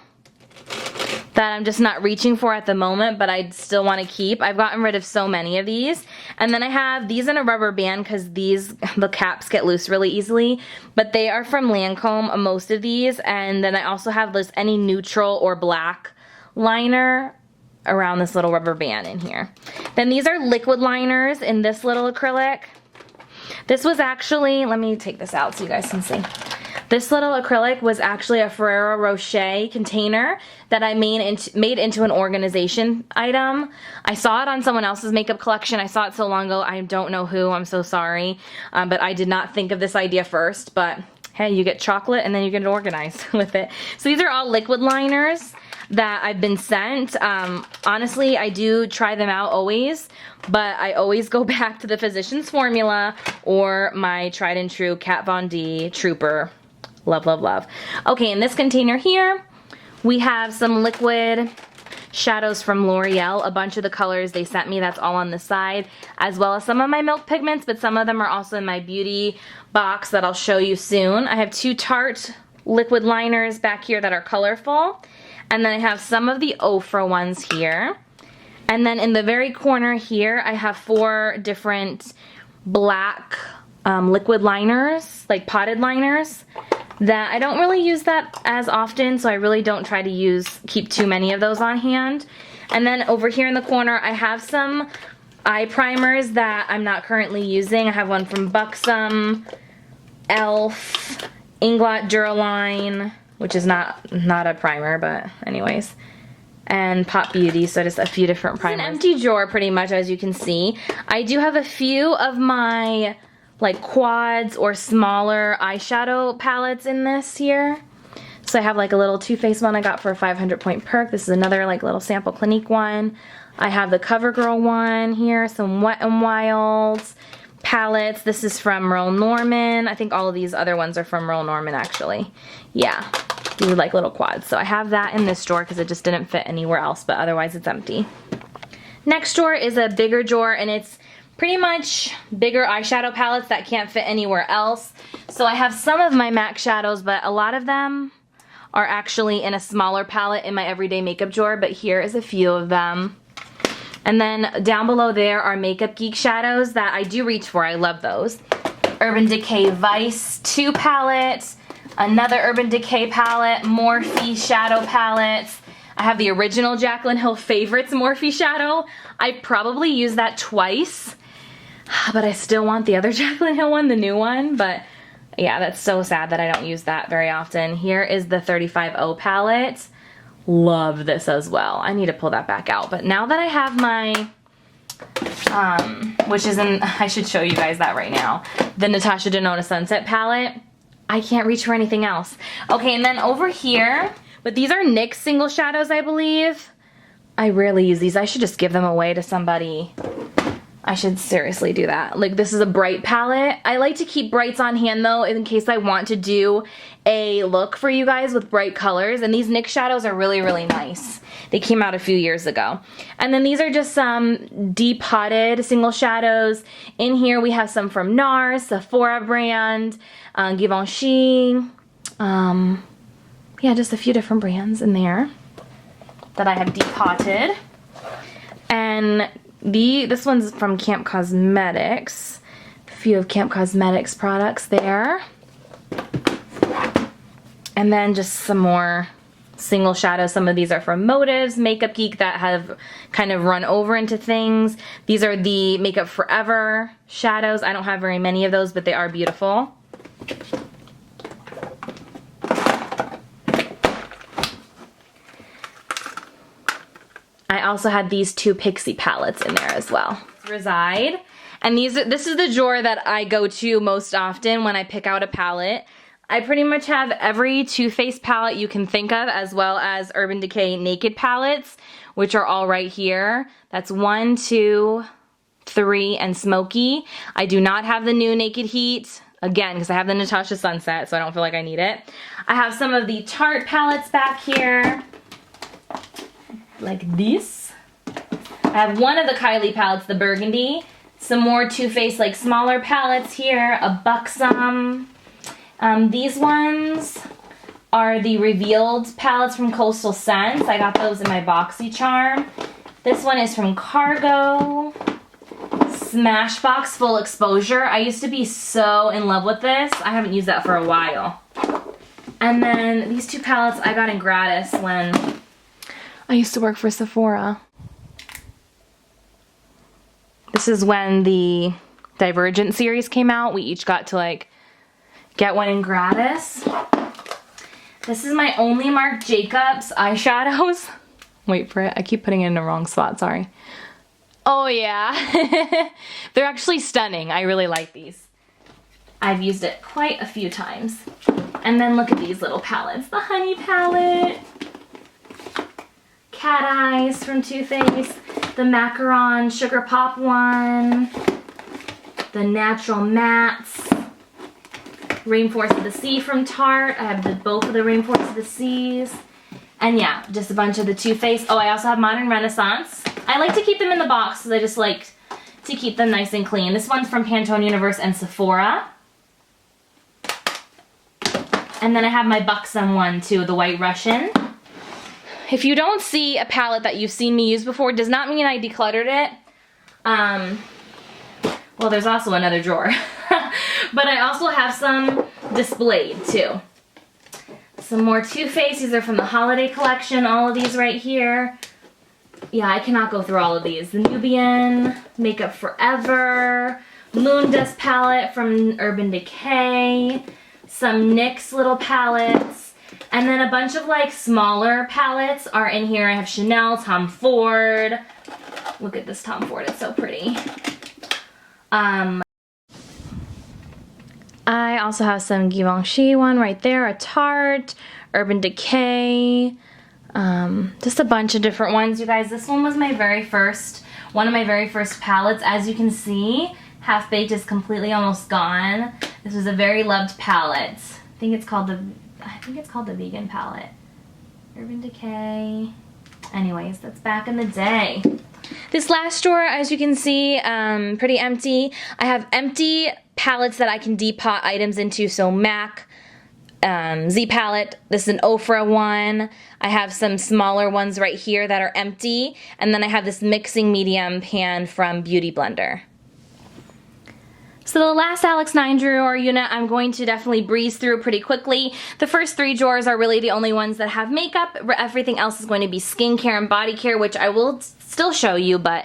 Speaker 1: that I'm just not reaching for at the moment, but I still want to keep. I've gotten rid of so many of these. And then I have these in a rubber band because the caps get loose really easily, but they are from Lancome, most of these. And then I also have this any neutral or black liner around this little rubber band in here. Then these are liquid liners in this little acrylic. This was actually, let me take this out so you guys can see. This little acrylic was actually a Ferrero Rocher container that I made into an organization item. I saw it on someone else's makeup collection. I saw it so long ago, I don't know who, I'm so sorry. But I did not think of this idea first, but hey, you get chocolate and then you get organized with it. So these are all liquid liners that I've been sent. Honestly, I do try them out always, but I always go back to the Physicians Formula or my tried and true Kat Von D Trooper. Love, love, love. Okay, in this container here, we have some liquid shadows from L'Oreal. A bunch of the colors they sent me, that's all on the side, as well as some of my Milk pigments, but some of them are also in my beauty box that I'll show you soon. I have 2 Tarte liquid liners back here that are colorful, and then I have some of the Ofra ones here. And then in the very corner here, I have 4 different black liquid liners, like potted liners, that I don't really use that as often, so I really don't try to keep too many of those on hand. And then over here in the corner, I have some eye primers that I'm not currently using. I have one from Buxom, Elf, Inglot Duraline, which is not a primer, but anyways, and Pop Beauty, so just a few different primers. It's an empty drawer pretty much, as you can see. I do have a few of my like quads or smaller eyeshadow palettes in this here. So I have like a little Too Faced one I got for a 500 point perk. This is another like little sample Clinique one. I have the CoverGirl one here, some Wet n Wild palettes. This is from Merle Norman. I think all of these other ones are from Merle Norman actually. Yeah, these are like little quads. So I have that in this drawer because it just didn't fit anywhere else, but otherwise it's empty. Next drawer is a bigger drawer, and it's pretty much bigger eyeshadow palettes that can't fit anywhere else. So I have some of my MAC shadows, but a lot of them are actually in a smaller palette in my everyday makeup drawer, but here is a few of them. And then down below there are Makeup Geek shadows that I do reach for. I love those. Urban Decay Vice 2 palette, another Urban Decay palette, Morphe shadow palettes. I have the original Jaclyn Hill Favorites Morphe shadow. I probably used that twice, but I still want the other Jaclyn Hill one, the new one. But yeah, that's so sad that I don't use that very often. Here is the 35O palette. Love this as well. I need to pull that back out. But now that I have my, which is in, I should show you guys that right now, the Natasha Denona Sunset palette, I can't reach for anything else. Okay, and then over here, but these are NYX single shadows, I believe. I rarely use these. I should just give them away to somebody. I should seriously do that. Like, this is a bright palette. I like to keep brights on hand though, in case I want to do a look for you guys with bright colors. And these NYX shadows are really, really nice. They came out a few years ago. And then these are just some depotted single shadows. In here we have some from NARS, Sephora brand, Givenchy. Yeah, just a few different brands in there that I have depotted. And this one's from Camp Cosmetics. A few of Camp Cosmetics products there. And then just some more single shadows. Some of these are from Motives, Makeup Geek, that have kind of run over into things. These are the Makeup Forever shadows. I don't have very many of those, but they are beautiful. I also had these 2 Pixie palettes in there as well. Reside. And this is the drawer that I go to most often when I pick out a palette. I pretty much have every Too Faced palette you can think of, as well as Urban Decay Naked palettes, which are all right here. That's 1, 2, 3, and Smoky. I do not have the new Naked Heat, again, because I have the Natasha Sunset, so I don't feel like I need it. I have some of the Tarte palettes back here, like this. I have one of the Kylie palettes, the Burgundy. Some more Too Faced like smaller palettes here, a Buxom. These ones are the Revealed palettes from Coastal Scents. I got those in my BoxyCharm. This one is from Cargo. Smashbox Full Exposure. I used to be so in love with this. I haven't used that for a while. And then these two palettes I got in gratis when I used to work for Sephora. This is when the Divergent series came out. We each got to like get one in gratis. This is my only Marc Jacobs eyeshadows. Wait for it. I keep putting it in the wrong spot. Sorry. Oh yeah. They're actually stunning. I really like these. I've used it quite a few times. And then look at these little palettes. The Honey palette. Cat Eyes from Too Faced. The Macaron Sugar Pop one. The Natural Mattes. Rainforest of the Sea from Tarte. I have both of the Rainforest of the Seas. And yeah, just a bunch of the Too Faced. Oh, I also have Modern Renaissance. I like to keep them in the box because I just like to keep them nice and clean. This one's from Pantone Universe and Sephora. And then I have my Buxom one too, the White Russian. If you don't see a palette that you've seen me use before, does not mean I decluttered it. Well, there's also another drawer. But I also have some displayed too. Some more Too Faced. These are from the holiday collection. All of these right here. Yeah, I cannot go through all of these. The Nubian, Makeup Forever, Moon Dust palette from Urban Decay, some NYX little palettes, and then a bunch of like smaller palettes are in here. I have Chanel, Tom Ford. Look at this Tom Ford, it's so pretty. I also have some Givenchy one right there, a Tarte, Urban Decay, just a bunch of different ones, you guys. This one was my very first, one of my very first palettes. As you can see, Half Baked is completely almost gone. This was a very loved palette. I think it's called the Vegan palette. Urban Decay. Anyways, that's back in the day. This last drawer, as you can see, pretty empty. I have empty palettes that I can depot items into, so MAC, Z palette. This is an Ofra one. I have some smaller ones right here that are empty, and then I have this mixing medium pan from Beauty Blender. So the last Alex 9 drawer unit I'm going to definitely breeze through pretty quickly. The first 3 drawers are really the only ones that have makeup. Everything else is going to be skincare and body care, which I will still show you, but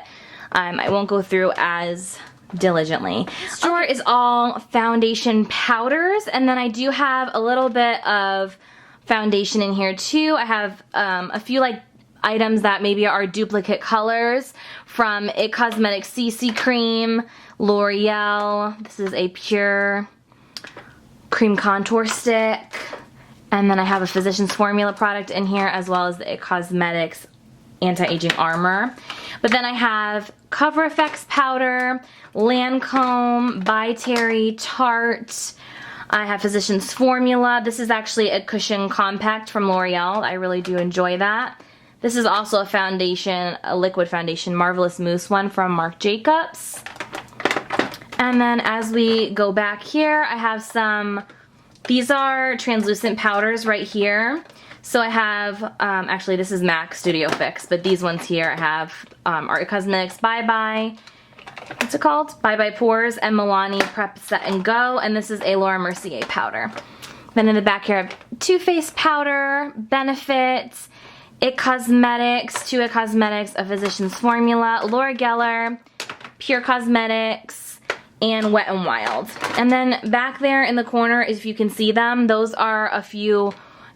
Speaker 1: I won't go through as diligently. This drawer is all foundation powders, and then I do have a little bit of foundation in here too. I have a few like items that maybe are duplicate colors from IT Cosmetics CC Cream, L'Oreal. This is a pure cream contour stick. And then I have a Physicians Formula product in here, as well as the IT Cosmetics Anti-Aging Armor. But then I have Cover FX powder, Lancome, By Terry, Tarte. I have Physicians Formula. This is actually a cushion compact from L'Oreal. I really do enjoy that. This is also a foundation, a liquid foundation, Marvelous Mousse one from Marc Jacobs. And then as we go back here, I have some, these are translucent powders right here. So I have, actually this is MAC Studio Fix, but these ones here I have are IT Cosmetics Bye Bye, what's it called? Bye Bye Pores, and Milani Prep Set and Go, and this is a Laura Mercier powder. Then in the back here I have Too Faced powder, Benefit, IT Cosmetics, 2 IT Cosmetics, a Physicians Formula, Laura Geller, Pure Cosmetics, and Wet n Wild. And then back there in the corner, if you can see them, those are a few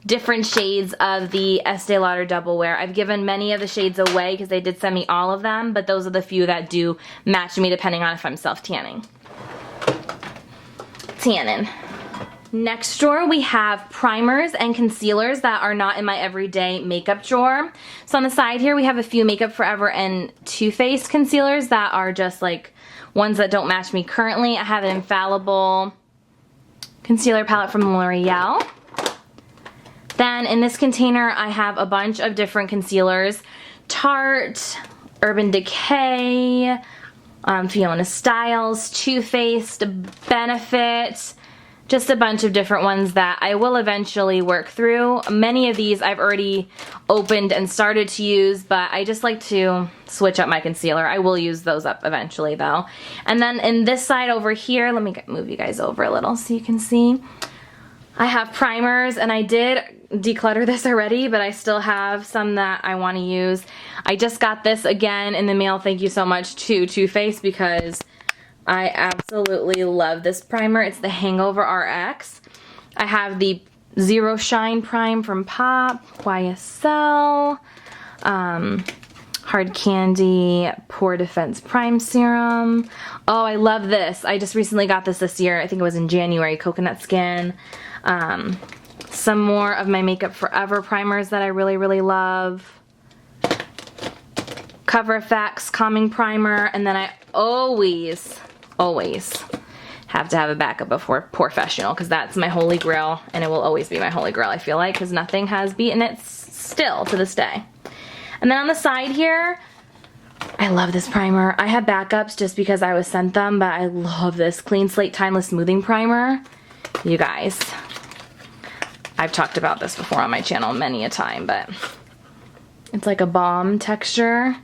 Speaker 1: different shades of the Estee Lauder Double Wear. I've given many of the shades away because they did send me all of them, but those are the few that do match me depending on if I'm self-tanning. Tannin. Next drawer we have primers and concealers that are not in my everyday makeup drawer. So on the side here we have a few Makeup Forever and Too Faced concealers that are just like ones that don't match me currently. I have an Infallible concealer palette from L'Oreal. Then in this container I have a bunch of different concealers. Tarte, Urban Decay, Fiona Styles, Too Faced, Benefit, just a bunch of different ones that I will eventually work through. Many of these I've already opened and started to use, but I just like to switch up my concealer. I will use those up eventually though. And then in this side over here, let me move you guys over a little so you can see. I have primers, and I did declutter this already, but I still have some that I want to use. I just got this again in the mail. Thank you so much to Too Faced because I absolutely love this primer. It's the Hangover RX. I have the Zero Shine Prime from Pop, YSL, Hard Candy Pore Defense Prime Serum. Oh, I love this. I just recently got this year. I think it was in January, Coconut Skin. Some more of my Makeup Forever primers that I really, really love. Cover FX Calming Primer, and then I always have to have a backup before Professional because that's my holy grail, and it will always be my holy grail, I feel like, because nothing has beaten it still to this day. And then on the side here, I love this primer. I have backups just because I was sent them, but I love this Clean Slate Timeless Smoothing Primer. You guys, I've talked about this before on my channel many a time, but it's like a balm texture,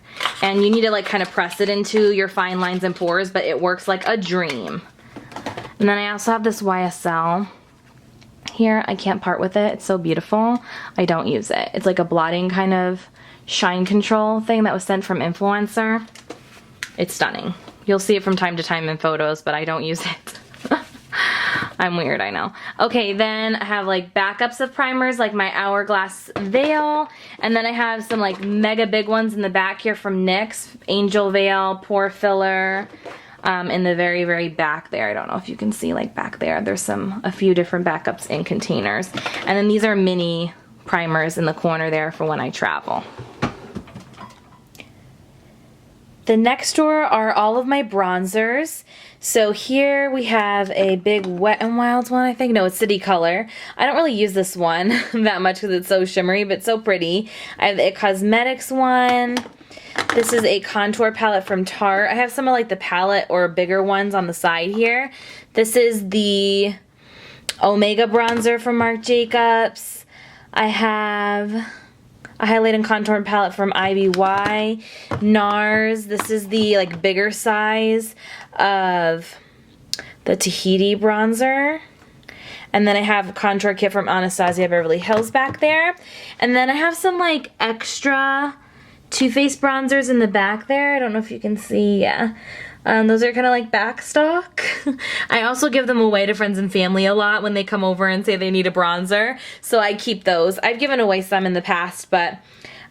Speaker 1: and you need to like kind of press it into your fine lines and pores, but it works like a dream. And then I also have this YSL here. I can't part with it. It's so beautiful. I don't use it. It's like a blotting kind of shine control thing that was sent from Influencer. It's stunning. You'll see it from time to time in photos, but I don't use it. I'm weird, I know. Okay, then I have like backups of primers, like my Hourglass Veil, and then I have some like mega big ones in the back here from NYX, Angel Veil, Pore Filler, in the very, very back there. I don't know if you can see like back there. There's a few different backups in containers. And then these are mini primers in the corner there for when I travel. The next drawer are all of my bronzers. So here we have a big Wet n Wild one, I think. No, it's City Color. I don't really use this one that much because it's so shimmery, but so pretty. I have the It Cosmetics one. This is a contour palette from Tarte. I have some of like the palette or bigger ones on the side here. This is the Omega bronzer from Marc Jacobs. I have a highlight and contour palette from IBY. NARS. This is the like bigger size of the Tahiti bronzer. And then I have a contour kit from Anastasia Beverly Hills back there. And then I have some like extra Too Faced bronzers in the back there. I don't know if you can see. Yeah. Those are kind of like back stock. I also give them away to friends and family a lot when they come over and say they need a bronzer. So I keep those. I've given away some in the past, but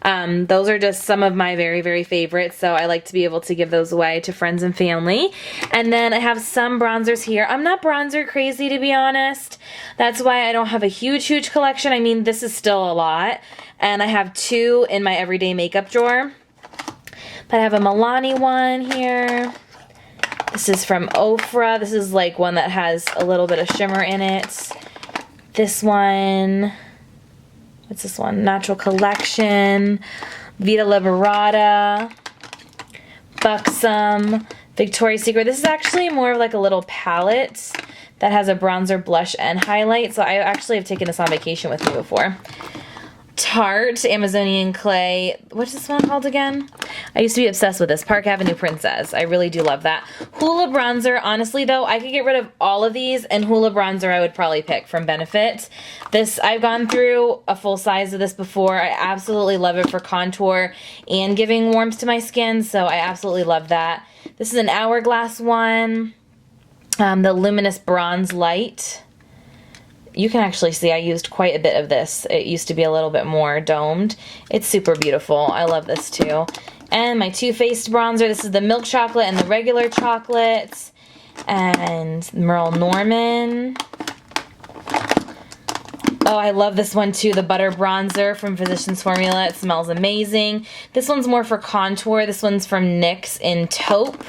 Speaker 1: those are just some of my very, very favorites. So I like to be able to give those away to friends and family. And then I have some bronzers here. I'm not bronzer crazy, to be honest. That's why I don't have a huge, huge collection. I mean, this is still a lot. And I have two in my everyday makeup drawer. But I have a Milani one here. This is from Ofra. This is like one that has a little bit of shimmer in it. This one, what's this one? Natural Collection, Vita Liberata, Buxom, Victoria's Secret. This is actually more of like a little palette that has a bronzer, blush, and highlight. So I actually have taken this on vacation with me before. Tarte Amazonian Clay. What's this one called again? I used to be obsessed with this. Park Avenue Princess. I really do love that. Hoola Bronzer. Honestly, though, I could get rid of all of these, and Hoola Bronzer I would probably pick from Benefit. This, I've gone through a full size of this before. I absolutely love it for contour and giving warmth to my skin, so I absolutely love that. This is an Hourglass one. The Luminous Bronze Light. You can actually see I used quite a bit of this. It used to be a little bit more domed. It's super beautiful. I love this too. And my Too Faced bronzer. This is the milk chocolate and the regular chocolate. And Merle Norman. Oh, I love this one too. The butter bronzer from Physicians Formula. It smells amazing. This one's more for contour. This one's from NYX in Taupe.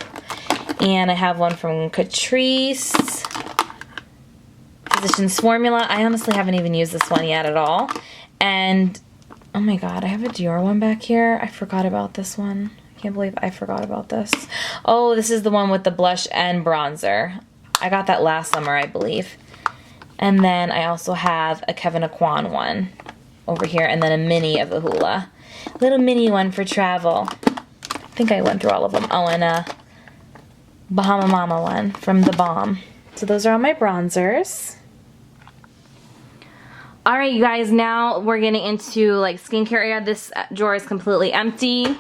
Speaker 1: And I have one from Catrice. Physicians Formula. I honestly haven't even used this one yet at all. And, oh my god, I have a Dior one back here. I forgot about this one. I Can't believe I forgot about this. Oh, this is the one with the blush and bronzer. I got that last summer, I believe. And then I also have a Kevin Aquan one over here, and then a mini of the Hoola. Little mini one for travel. I think I went through all of them. Oh, and a Bahama Mama one from The Balm. So those are all my bronzers. Alright, you guys, now we're getting into like skincare area. This drawer is completely empty.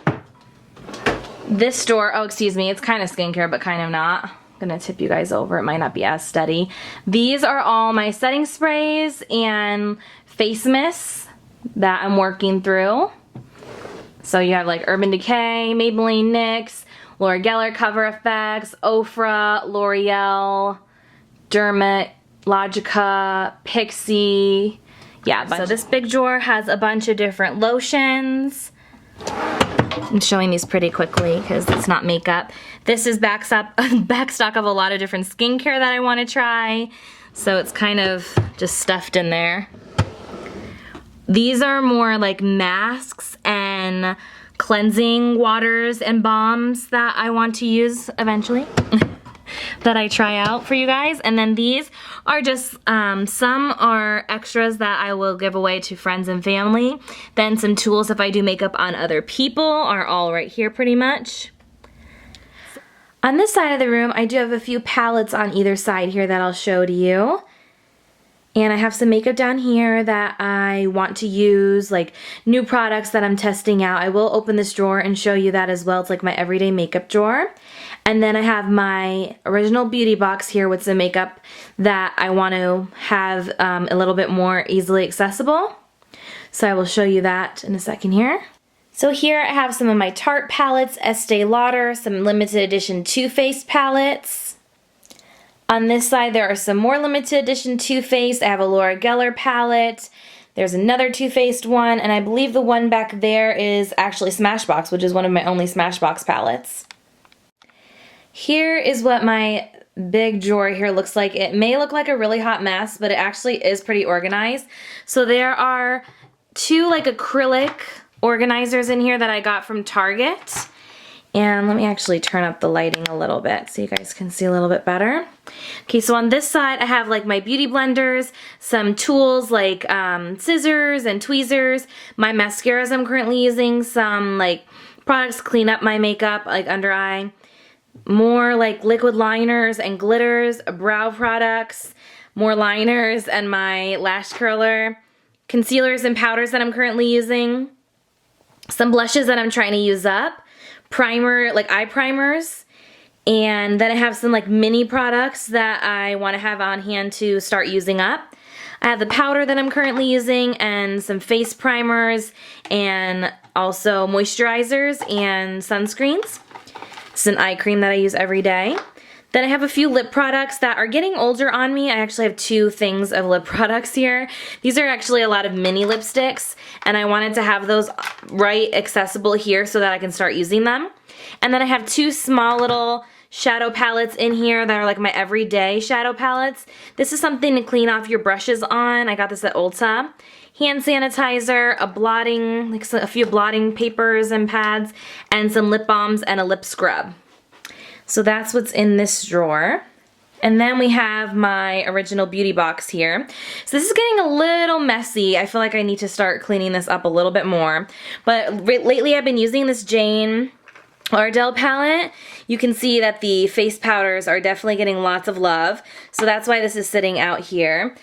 Speaker 1: This drawer, oh excuse me, it's kind of skincare but kind of not. I'm gonna tip you guys over, it might not be as steady. These are all my setting sprays and face mists that I'm working through. So you have like Urban Decay, Maybelline NYX, Laura Geller Cover FX, Ofra, L'Oreal, Dermalogica, Pixie. Yeah, so this big drawer has a bunch of different lotions. I'm showing these pretty quickly because it's not makeup. This is backstock of a lot of different skincare that I want to try. So it's kind of just stuffed in there. These are more like masks and cleansing waters and balms that I want to use eventually. That I try out for you guys. And then these are just, some are extras that I will give away to friends and family. Then some tools if I do makeup on other people are all right here pretty much. On this side of the room, I do have a few palettes on either side here that I'll show to you. And I have some makeup down here that I want to use, like new products that I'm testing out. I will open this drawer and show you that as well. It's like my everyday makeup drawer. And then I have my original beauty box here with some makeup that I want to have a little bit more easily accessible. So I will show you that in a second here. So here I have some of my Tarte palettes, Estee Lauder, some limited edition Too Faced palettes. On this side there are some more limited edition Too Faced. I have a Laura Geller palette. There's another Too Faced one, and I believe the one back there is actually Smashbox, which is one of my only Smashbox palettes. Here is what my big drawer here looks like. It may look like a really hot mess, but it actually is pretty organized. So there are two like acrylic organizers in here that I got from Target. And let me actually turn up the lighting a little bit so you guys can see a little bit better. Okay, so on this side I have like my beauty blenders, some tools like scissors and tweezers, my mascaras I'm currently using, some like products to clean up my makeup like under eye, more like liquid liners and glitters, brow products, more liners and my lash curler, concealers and powders that I'm currently using, some blushes that I'm trying to use up, primer, like eye primers, and then I have some like mini products that I want to have on hand to start using up. I have the powder that I'm currently using and some face primers and also moisturizers and sunscreens. This is an eye cream that I use every day. Then I have a few lip products that are getting older on me. I actually have two things of lip products here. These are actually a lot of mini lipsticks, and I wanted to have those right accessible here so that I can start using them. And then I have two small little shadow palettes in here that are like my everyday shadow palettes. This is something to clean off your brushes on. I got this at Ulta. Hand sanitizer, a blotting, like a few blotting papers and pads, and some lip balms and a lip scrub. So that's what's in this drawer. And then we have my original beauty box here. So this is getting a little messy. I feel like I need to start cleaning this up a little bit more. But lately I've been using this Jane Ardell palette. You can see that the face powders are definitely getting lots of love. So that's why this is sitting out here.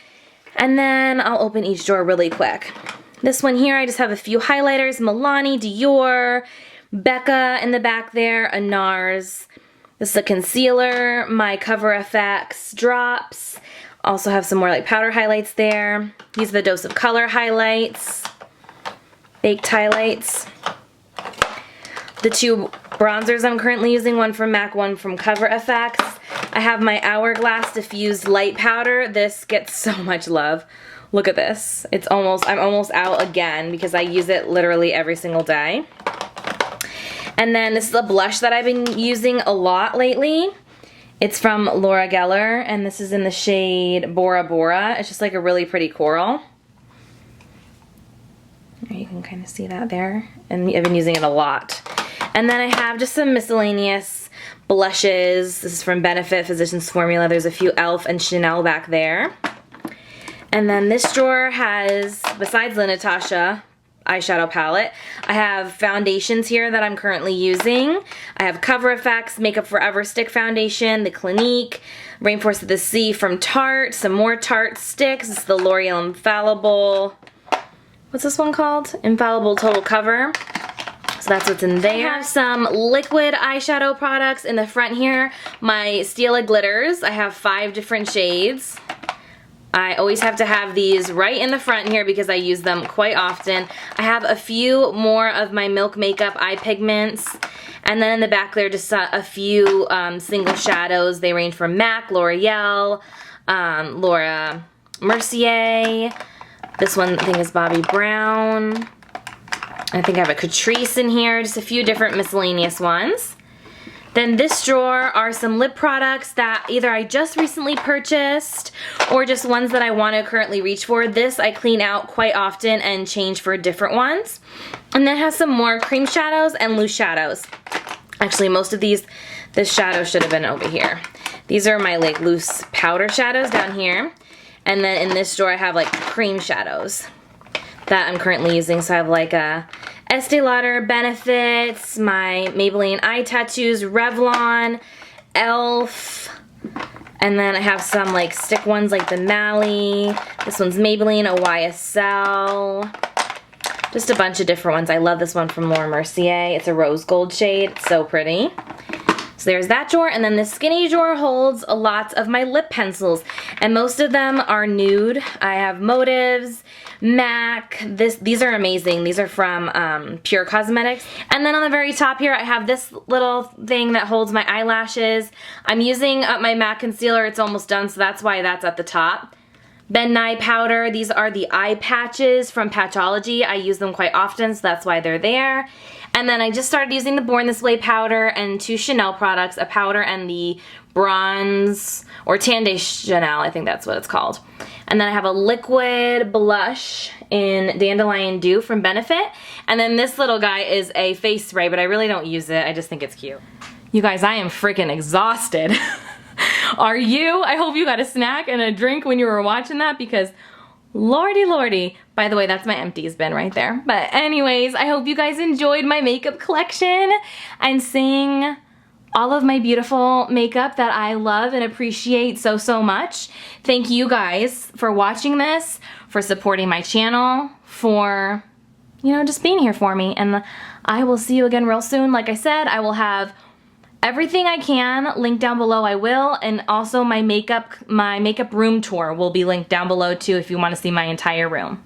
Speaker 1: And then I'll open each drawer really quick. This one here, I just have a few highlighters. Milani, Dior, Becca in the back there, a NARS. This is a concealer, my Cover FX drops. Also have some more like powder highlights there. These are the Dose of Color highlights. Baked highlights. The two bronzers I'm currently using, one from MAC, one from Cover FX. I have my Hourglass Diffused Light Powder. This gets so much love. Look at this. I'm almost out again because I use it literally every single day. And then this is a blush that I've been using a lot lately. It's from Laura Geller, and this is in the shade Bora Bora. It's just like a really pretty coral. You can kind of see that there. And I've been using it a lot. And then I have just some miscellaneous blushes. This is from Benefit Physicians Formula. There's a few e.l.f. and Chanel back there. And then this drawer has, besides the Natasha eyeshadow palette, I have foundations here that I'm currently using. I have Cover FX Makeup Forever Stick Foundation, the Clinique, Rainforest of the Sea from Tarte, some more Tarte sticks. This is the L'Oreal Infallible, what's this one called? Infallible Total Cover. So that's what's in there. I have some liquid eyeshadow products in the front here. My Stila glitters. I have 5 different shades. I always have to have these right in the front here because I use them quite often. I have a few more of my Milk Makeup eye pigments. And then in the back there, just a few single shadows. They range from MAC, L'Oreal, Laura Mercier. This one I think is Bobbi Brown. I think I have a Catrice in here, just a few different miscellaneous ones. Then this drawer are some lip products that either I just recently purchased or just ones that I want to currently reach for. This I clean out quite often and change for different ones. And then it has some more cream shadows and loose shadows. Actually, most of this shadow should have been over here. These are my like loose powder shadows down here. And then in this drawer I have like cream shadows that I'm currently using. So I have like a Estee Lauder Benefits, my Maybelline Eye Tattoos, Revlon, e.l.f. And then I have some like stick ones like the Mally. This one's Maybelline YSL. Just a bunch of different ones. I love this one from Laura Mercier. It's a rose gold shade. It's so pretty. So there's that drawer, and then this skinny drawer holds a lot of my lip pencils, and most of them are nude. I have Motives, MAC, these are amazing. These are from Pure Cosmetics. And then on the very top here, I have this little thing that holds my eyelashes. I'm using up my MAC concealer. It's almost done, so that's why that's at the top. Ben Nye powder. These are the eye patches from Patchology. I use them quite often, so that's why they're there. And then I just started using the Born This Way powder and 2 Chanel products, a powder and the bronze, or Tan de Chanel, I think that's what it's called. And then I have a liquid blush in Dandelion Dew from Benefit. And then this little guy is a face spray, but I really don't use it. I just think it's cute. You guys, I am freaking exhausted. Are you? I hope you got a snack and a drink when you were watching that, because lordy lordy. By the way, that's my empties bin right there. But anyways, I hope you guys enjoyed my makeup collection and seeing all of my beautiful makeup that I love and appreciate so, so much. Thank you guys for watching this, for supporting my channel, for, you know, just being here for me. And I will see you again real soon. Like I said, I will have everything I can linked down below. I will, and also my makeup room tour will be linked down below too if you want to see my entire room.